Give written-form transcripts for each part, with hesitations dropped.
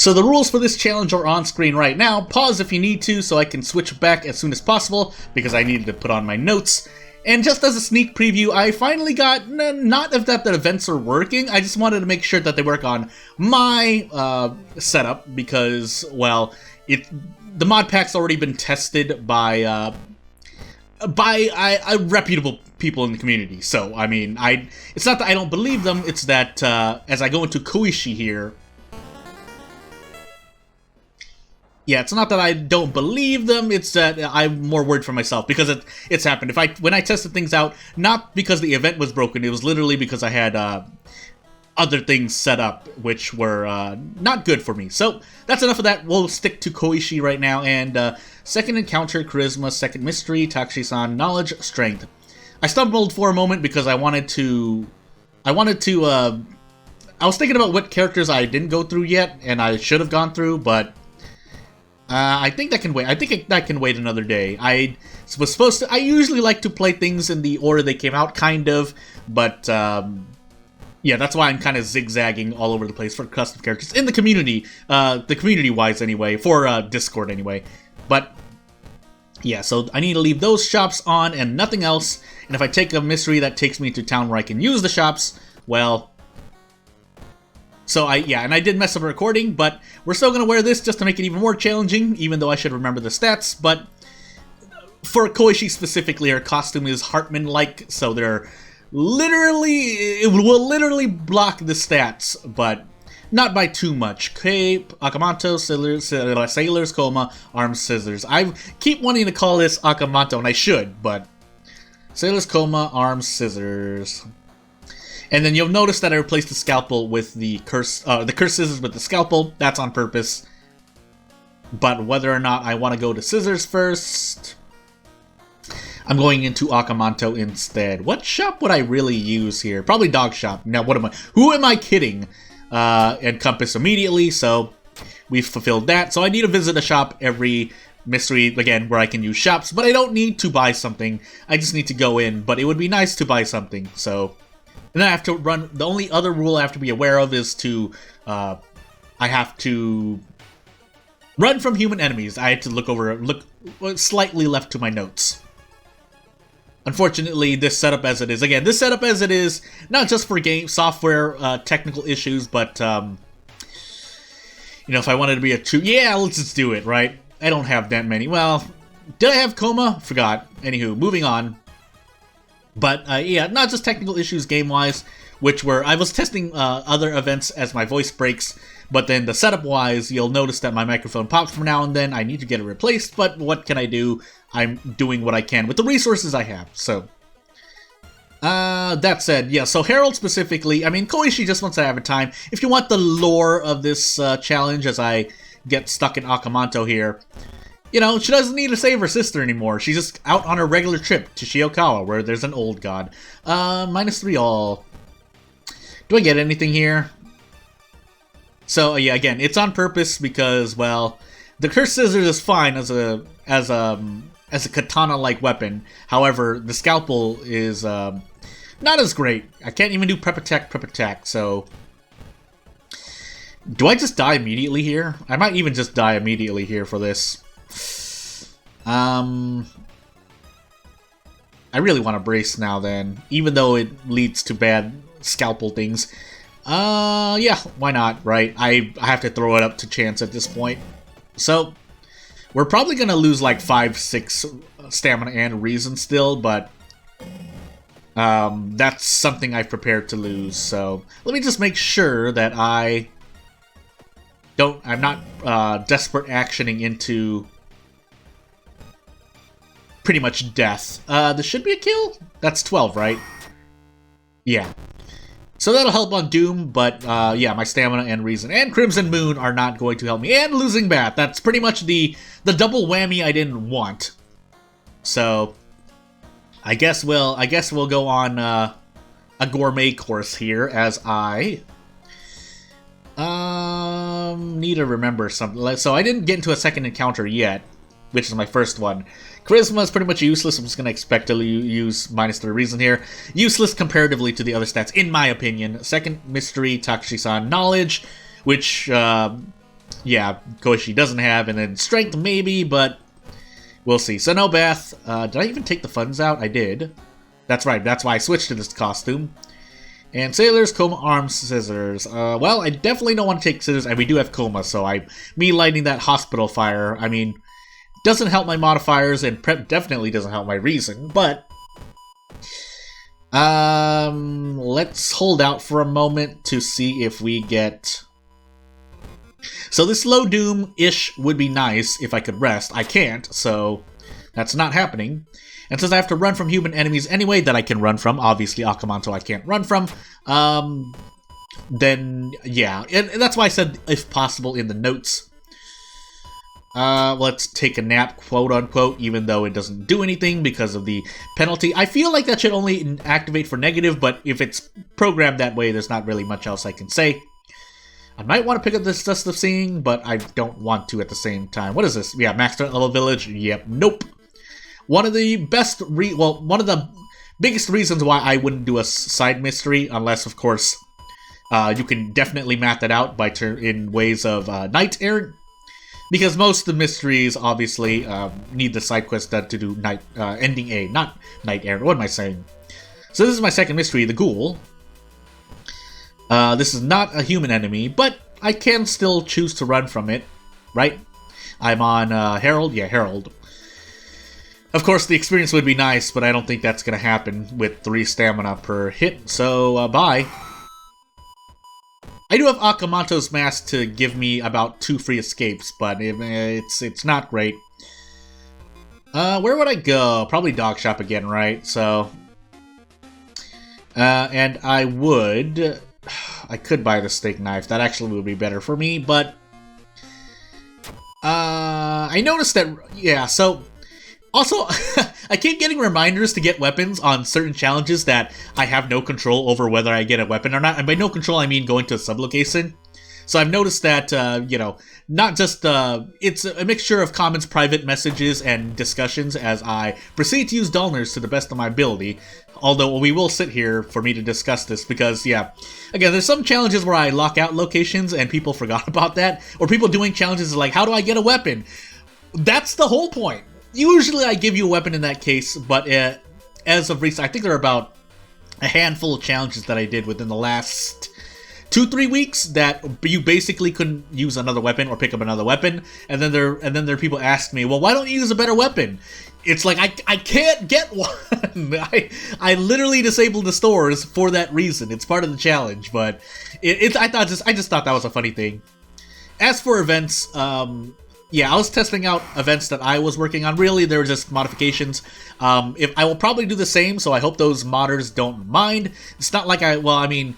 So the rules for this challenge are on screen right now. Pause if you need to so I can switch back as soon as possible because I needed to put on my notes. And just as a sneak preview, I finally got, not that the events are working, I just wanted to make sure that they work on my setup because, well, the mod pack's already been tested by reputable people in the community. So, I mean, it's not that I don't believe them, it's that as I go into Koishi here, yeah, it's not that I don't believe them, it's that I'm more worried for myself, because it's happened. When I tested things out, not because the event was broken, it was literally because I had other things set up, which were not good for me. So, that's enough of that. We'll stick to Koishi right now, and second encounter, charisma, second mystery, Takushi-san, knowledge, strength. I stumbled for a moment because I was thinking about what characters I didn't go through yet, and I should have gone through, but I think that can wait. I think that can wait another day. I usually like to play things in the order they came out, kind of, but yeah, that's why I'm kind of zigzagging all over the place for custom characters in the community-wise anyway, for Discord anyway. But yeah, so I need to leave those shops on and nothing else. And if I take a mystery that takes me to town where I can use the shops, well. So and I did mess up a recording, but we're still gonna wear this just to make it even more challenging, even though I should remember the stats. But for Koishi specifically, her costume is Hartman-like, so it will literally block the stats, but not by too much. Cape, Akamanto, Sailor's Coma, Arms, Scissors. I keep wanting to call this Akamanto, and I should, but Sailor's Coma, Arms, Scissors. And then you'll notice that I replaced the scalpel with the curse scissors with the scalpel. That's on purpose. But whether or not I want to go to scissors first, I'm going into Akamanto instead. What shop would I really use here? Probably Dog Shop. Now, who am I kidding? And Compass immediately, so we've fulfilled that. So I need to visit a shop every mystery, again, where I can use shops. But I don't need to buy something. I just need to go in. But it would be nice to buy something, so. And then I have to run. The only other rule I have to be aware of is I have to run from human enemies. I have to look slightly left to my notes. Unfortunately, this setup as it is, not just for game software technical issues, but if I wanted to be a let's just do it, right? I don't have that many. Well, did I have Coma? Forgot. Anywho, moving on. But, yeah, not just technical issues game-wise, I was testing other events as my voice breaks, but then the setup-wise, you'll notice that my microphone pops from now and then. I need to get it replaced, but what can I do? I'm doing what I can with the resources I have, so. That said, yeah, so Harold specifically, I mean, Koishi just wants to have a time. If you want the lore of this challenge as I get stuck in Akamanto here, she doesn't need to save her sister anymore. She's just out on a regular trip to Shiokawa, where there's an old god. -3 all. Do I get anything here? So, yeah, again, it's on purpose because, well, the cursed scissors is fine as a katana-like weapon. However, the scalpel is, not as great. I can't even do prep attack, so. Do I just die immediately here? I might even just die immediately here for this. I really want to brace now then, even though it leads to bad scalpel things. Yeah, why not, right? I have to throw it up to chance at this point. So, we're probably gonna lose like 5-6 stamina and reason still, but that's something I've prepared to lose, so let me just make sure that I'm not desperate actioning into pretty much death. This should be a kill? That's 12, right? Yeah. So that'll help on Doom, but yeah, my stamina and reason and Crimson Moon are not going to help me. And losing Bat. That's pretty much the double whammy I didn't want. So I guess we'll go on a gourmet course here as I need to remember something. So I didn't get into a second encounter yet, which is my first one. Charisma is pretty much useless. I'm just going to expect to use -3 reason here. Useless comparatively to the other stats, in my opinion. Second mystery, Takushi-san, knowledge, which yeah, Koishi doesn't have, and then strength maybe, but we'll see. So no bath. Did I even take the funds out? I did. That's right, that's why I switched to this costume. And Sailors, Coma, Arms, Scissors. Well, I definitely don't want to take Scissors, and we do have Coma, so me lighting that hospital fire, I mean, doesn't help my modifiers, and prep definitely doesn't help my reason, but let's hold out for a moment to see if we get... So this low doom-ish would be nice if I could rest. I can't, so that's not happening. And since I have to run from human enemies anyway that I can run from, obviously Akamanto I can't run from, then yeah. And that's why I said if possible in the notes. Let's take a nap, quote-unquote, even though it doesn't do anything because of the penalty. I feel like that should only activate for negative, but if it's programmed that way, there's not really much else I can say. I might want to pick up this Dust of Seeing, but I don't want to at the same time. What is this? Yeah, Max Level Village? Yep, nope. One of the best, one of the biggest reasons why I wouldn't do a side mystery, unless, of course, you can definitely map that out by in ways of Knight Errant. Because most of the mysteries, obviously, need the side quest done to do Ending A, not Knight Errant. What am I saying? So this is my second mystery, the Ghoul. This is not a human enemy, but I can still choose to run from it, right? I'm on Herald? Yeah, Herald. Of course, the experience would be nice, but I don't think that's going to happen with 3 stamina per hit, so bye. I do have Akamanto's Mask to give me about 2 free escapes, but it's not great. Where would I go? Probably Dog Shop again, right? So, and I would... I could buy the steak knife. That actually would be better for me, but... I noticed that... Yeah, so... Also, I keep getting reminders to get weapons on certain challenges that I have no control over whether I get a weapon or not. And by no control, I mean going to a sublocation. So I've noticed that, you know, not just, it's a mixture of comments, private messages, and discussions as I proceed to use dullness to the best of my ability. Although we will sit here for me to discuss this because, yeah, again, there's some challenges where I lock out locations and people forgot about that. Or people doing challenges like, how do I get a weapon? That's the whole point. Usually I give you a weapon in that case, but as of recent, I think there are about a handful of challenges that I did within the last 2-3 weeks that you basically couldn't use another weapon or pick up another weapon, and then there are people ask me, well, why don't you use a better weapon? It's like I can't get one. I literally disabled the stores for that reason. It's part of the challenge, but I just thought that was a funny thing. As for events, yeah, I was testing out events that I was working on. Really, they were just modifications. If I will probably do the same, so I hope those modders don't mind. It's not like well, I mean,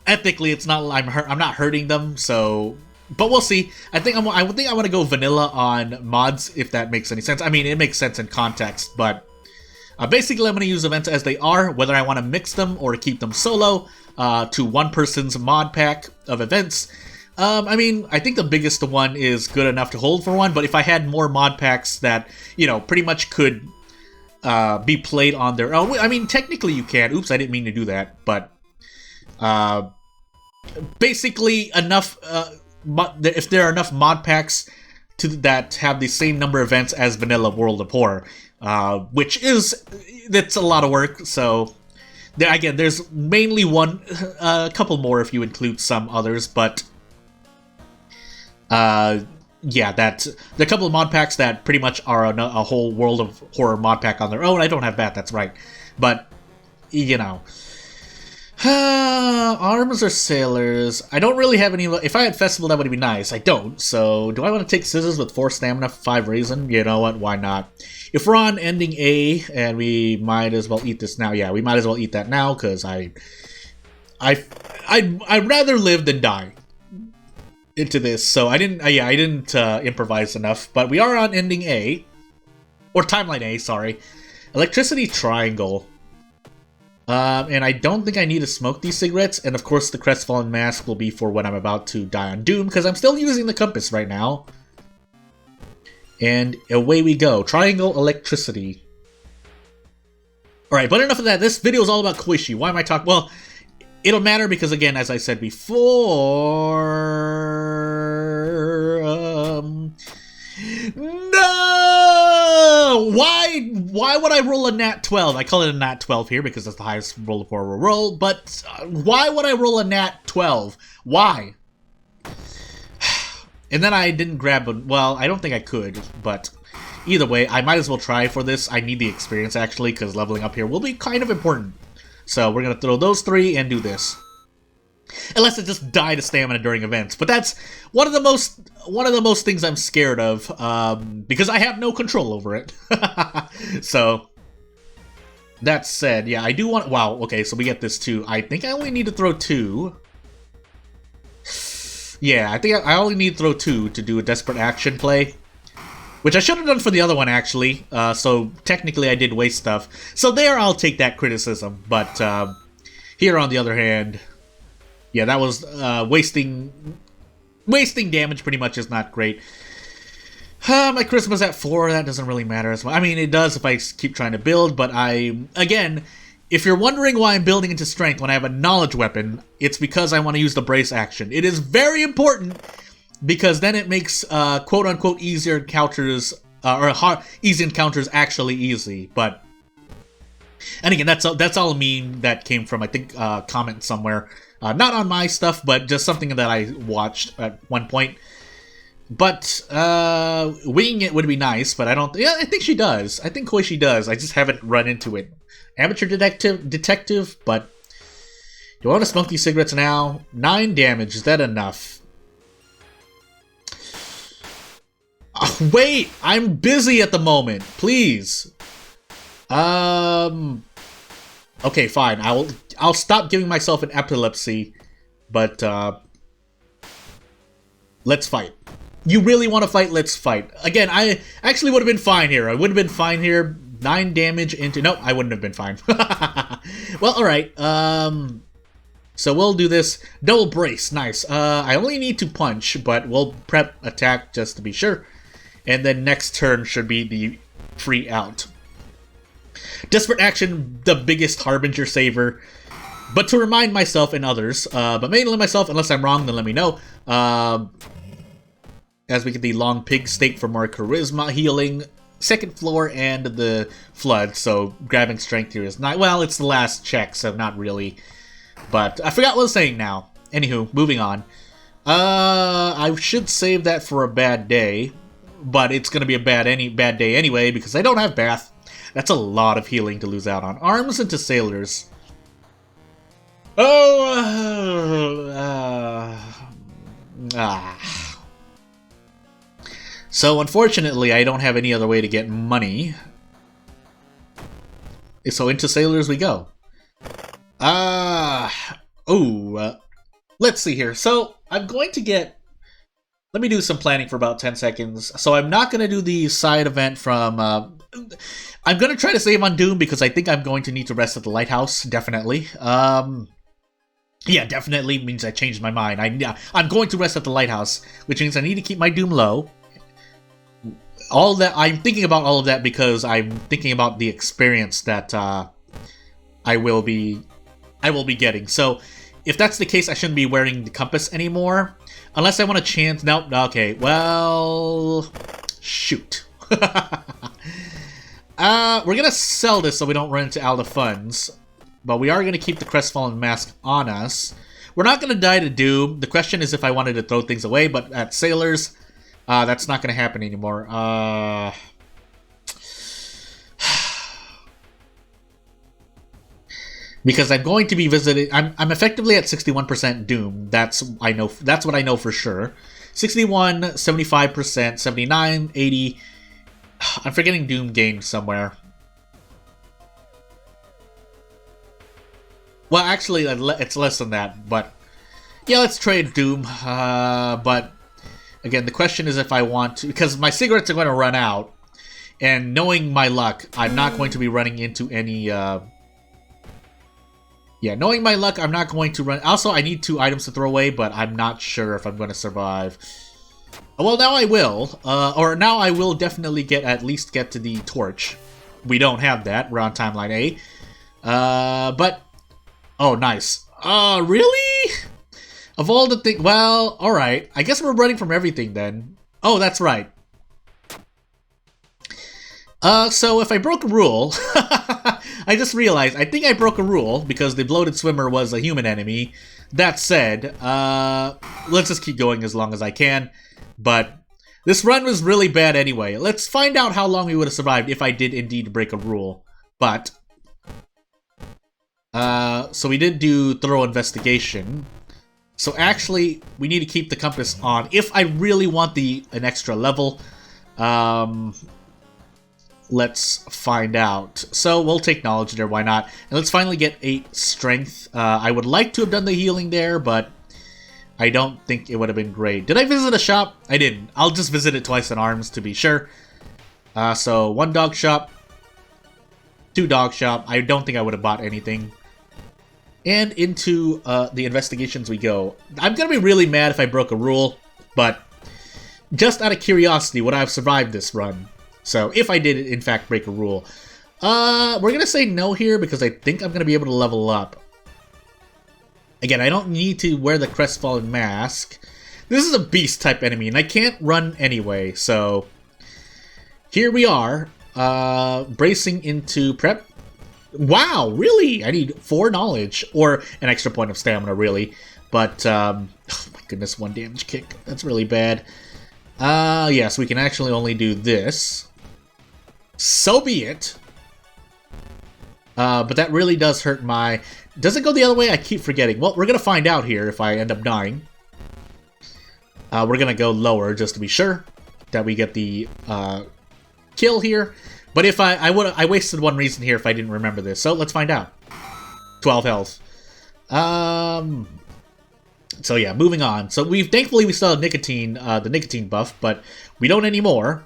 ethically, it's not. I'm not hurting them, so. But we'll see. I think I want to go vanilla on mods, if that makes any sense. I mean, it makes sense in context, but basically, I'm going to use events as they are, whether I want to mix them or keep them solo to one person's mod pack of events. I mean, I think the biggest one is good enough to hold for one, but if I had more mod packs that, you know, pretty much could be played on their own, I mean, technically you can. Oops, I didn't mean to do that, but basically enough, if there are enough mod packs that have the same number of events as Vanilla World of Horror, which that's a lot of work, so... Again, there's mainly a couple more if you include some others, but... yeah, there are a couple of mod packs that pretty much are a whole World of Horror mod pack on their own. I don't have that, that's right. But, you know. Arms or Sailors? I don't really have any... If I had Festival, that would be nice. I don't, so... Do I want to take Scissors with 4 stamina, 5 reason? You know what, why not? If we're on ending A, and we might as well eat this now. Yeah, we might as well eat that now, because I'd rather live than die into this, so I didn't improvise enough, but we are on ending A, or timeline A, sorry. Electricity Triangle. And I don't think I need to smoke these cigarettes, and of course the Crestfallen Mask will be for when I'm about to die on Doom, because I'm still using the compass right now. And away we go. Triangle Electricity. Alright, but enough of that. This video is all about Koishi. Why am I talking? Well, it'll matter because, again, as I said before... Why would I roll a nat 12? I call it a nat 12 here because that's the highest roll of 4 we'll roll, but why would I roll a nat 12? Why? And then I didn't grab a... Well, I don't think I could, but either way, I might as well try for this. I need the experience, actually, because leveling up here will be kind of important. So we're going to throw those 3 and do this. Unless it just die to stamina during events. But that's one of the most things I'm scared of, because I have no control over it. So, that said, yeah, I do want... Wow, okay, so we get this too. I think I only need to throw 2. Yeah, I think I only need to throw 2 to do a desperate action play. Which I should have done for the other one, actually. So, technically I did waste stuff. So there, I'll take that criticism. But, here on the other hand... Yeah, that was wasting damage pretty much is not great. My charisma's at 4, that doesn't really matter as much. I mean, it does if I keep trying to build, but again, if you're wondering why I'm building into strength when I have a knowledge weapon, it's because I want to use the brace action. It is very important because then it makes quote-unquote easier encounters, easy encounters actually easy, but... And again, that's all a meme that came from, I think, comment somewhere. Not on my stuff, but just something that I watched at one point. But, winging it would be nice, but I don't... Yeah, I think she does. I think Koishi does. I just haven't run into it. Amateur detective, but... Do I want to smoke these cigarettes now? 9 damage, is that enough? Oh, wait! I'm busy at the moment, please! Okay, fine. I'll stop giving myself an epilepsy, but let's fight. You really want to fight? Let's fight. Again, I actually would have been fine here. I would have been fine here. 9 damage into... Nope, I wouldn't have been fine. Well, alright. So we'll do this. Double brace. Nice. I only need to punch, but we'll prep attack just to be sure. And then next turn should be the free out. Desperate action, the biggest harbinger saver. But to remind myself and others, but mainly myself, unless I'm wrong, then let me know. As we get the long pig steak for more charisma, healing, second floor, and the flood. So grabbing strength here is not... Well, it's the last check, so not really. But I forgot what I was saying now. Anywho, moving on. I should save that for a bad day. But it's going to be a bad day anyway, because I don't have bath. That's a lot of healing to lose out on. Arms into sailors. So unfortunately, I don't have any other way to get money. So into sailors we go. Let's see here. So I'm going to get... Let me do some planning for about 10 seconds. So I'm not going to do the side event from... I'm going to try to save on Doom because I think I'm going to need to rest at the lighthouse, definitely. Yeah, definitely means I changed my mind. I'm going to rest at the lighthouse, which means I need to keep my Doom low. All that I'm thinking about all of that because I'm thinking about the experience that I will be getting. So if that's the case, I shouldn't be wearing the compass anymore, unless I want a chance. Nope. Okay. Well, shoot. We're gonna sell this so we don't run into out of funds, but we are gonna keep the Crestfallen Mask on us. We're not gonna die to Doom. The question is if I wanted to throw things away, but at Sailors, that's not gonna happen anymore. Because I'm going to be visiting... I'm effectively at 61% Doom. That's what I know for sure. 61, 75%, 79, 80... I'm forgetting Doom gained somewhere. Well, actually, it's less than that, but... Yeah, let's trade Doom. But, again, the question is if I want to... Because my cigarettes are going to run out. And knowing my luck, I'm not going to be running into any... Yeah, knowing my luck, I'm not going to run... Also, I need 2 items to throw away, but I'm not sure if I'm going to survive. Well, now I will. Or now I will definitely at least get to the torch. We don't have that. We're on timeline A. But... Oh, nice. Really? Of all the things... Well, alright. I guess we're running from everything then. Oh, that's right. So if I broke a rule, I just realized, I think I broke a rule because the bloated swimmer was a human enemy. That said, let's just keep going as long as I can. But this run was really bad anyway. Let's find out how long we would have survived if I did indeed break a rule. But, so we did do thorough investigation. So actually, we need to keep the compass on if I really want an extra level. Let's find out. So we'll take knowledge there, why not? And let's finally get 8 strength. I would like to have done the healing there, but I don't think it would have been great. Did I visit a shop? I didn't. I'll just visit it twice in arms to be sure. So 1 dog shop, 2 dog shop. I don't think I would have bought anything. And into the investigations we go. I'm gonna be really mad if I broke a rule, but just out of curiosity, would I have survived this run? So, if I did, in fact, break a rule. We're going to say no here because I think I'm going to be able to level up. Again, I don't need to wear the crestfallen mask. This is a beast-type enemy, and I can't run anyway, so... Here we are, bracing into prep. Wow, really? I need 4 knowledge, or an extra point of stamina, really. But, oh my goodness, 1 damage kick. That's really bad. Yes, we can actually only do this. So be it. But that really does hurt my... Does it go the other way? I keep forgetting. Well, we're gonna find out here if I end up dying. We're gonna go lower just to be sure that we get the kill here. But if I wasted 1 reason here if I didn't remember this. So let's find out. 12 health. So yeah, moving on. So thankfully we still have nicotine, the nicotine buff, but we don't anymore.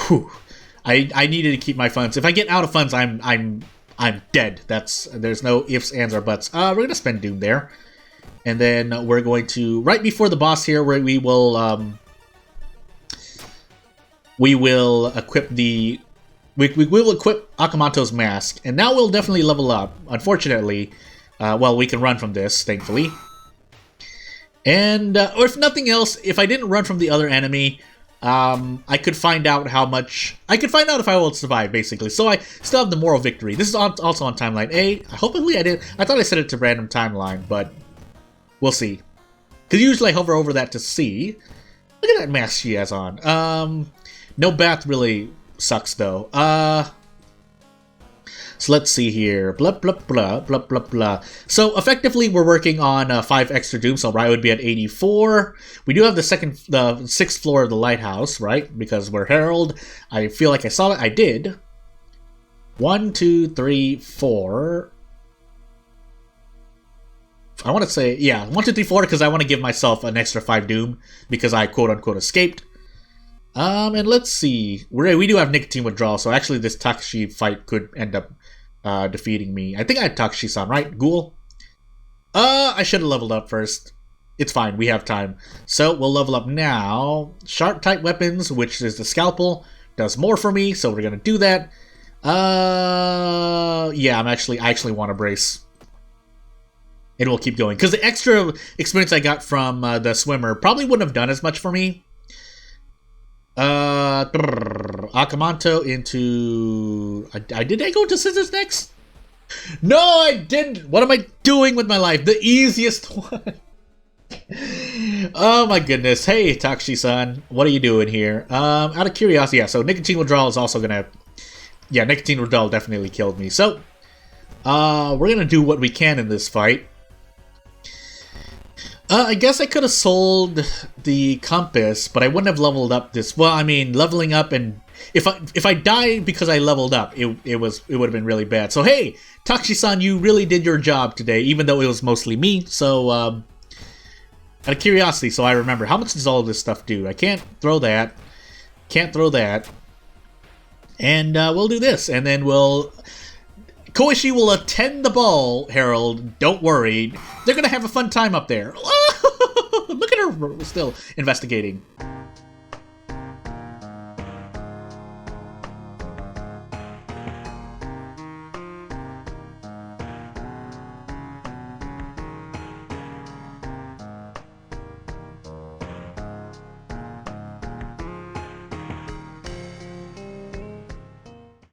Whew. I needed to keep my funds. If I get out of funds, I'm dead. There's no ifs, ands, or buts. We're gonna spend Doom there, and then we're going to right before the boss here, where we will equip the we will equip Akamanto's mask, and now we'll definitely level up. Unfortunately, well, we can run from this, thankfully. And, or if nothing else, if I didn't run from the other enemy, I could find out how much... I could find out if I will survive, basically. So I still have the moral victory. This is also on timeline A. Hopefully I did... I thought I set it to random timeline, but we'll see. Because usually I hover over that to see. Look at that mask she has on. No bath really sucks, though. So let's see here. Blah, blah, blah, blah, blah, blah. So effectively, we're working on 5 extra dooms, so Rai would be at 84. We do have the 6th floor of the lighthouse, right? Because we're Herald. I feel like I saw it. I did. 1, 2, 3, 4. I want to say, yeah, 1, 2, 3, 4, because I want to give myself an extra 5 doom, because I quote-unquote escaped. And let's see. We do have nicotine withdrawal, so actually this Takashi fight could end up defeating me. I think I had Takashi-san, right? Ghoul? I should have leveled up first. It's fine, we have time. So we'll level up now. Sharp-type weapons, which is the scalpel, does more for me, so we're gonna do that. Yeah, I actually want to brace. And we'll keep going. Because the extra experience I got from the swimmer probably wouldn't have done as much for me. Akamanto into... Did I go to scissors next? No, I didn't! What am I doing with my life? The easiest one! Oh my goodness. Hey, Takashi-san. What are you doing here? Out of curiosity, yeah, so nicotine withdrawal is also gonna... Yeah, nicotine withdrawal definitely killed me. So, we're gonna do what we can in this fight. I guess I could have sold the compass, but I wouldn't have leveled up this. Well, I mean, leveling up and if I died because I leveled up, it would have been really bad. So hey, Takashi-san, you really did your job today, even though it was mostly me. So out of curiosity, so I remember, how much does all of this stuff do? I can't throw that. Can't throw that. And we'll do this, and then we'll... Koishi will attend the ball, Herald. Don't worry. They're gonna have a fun time up there. Look at her still investigating.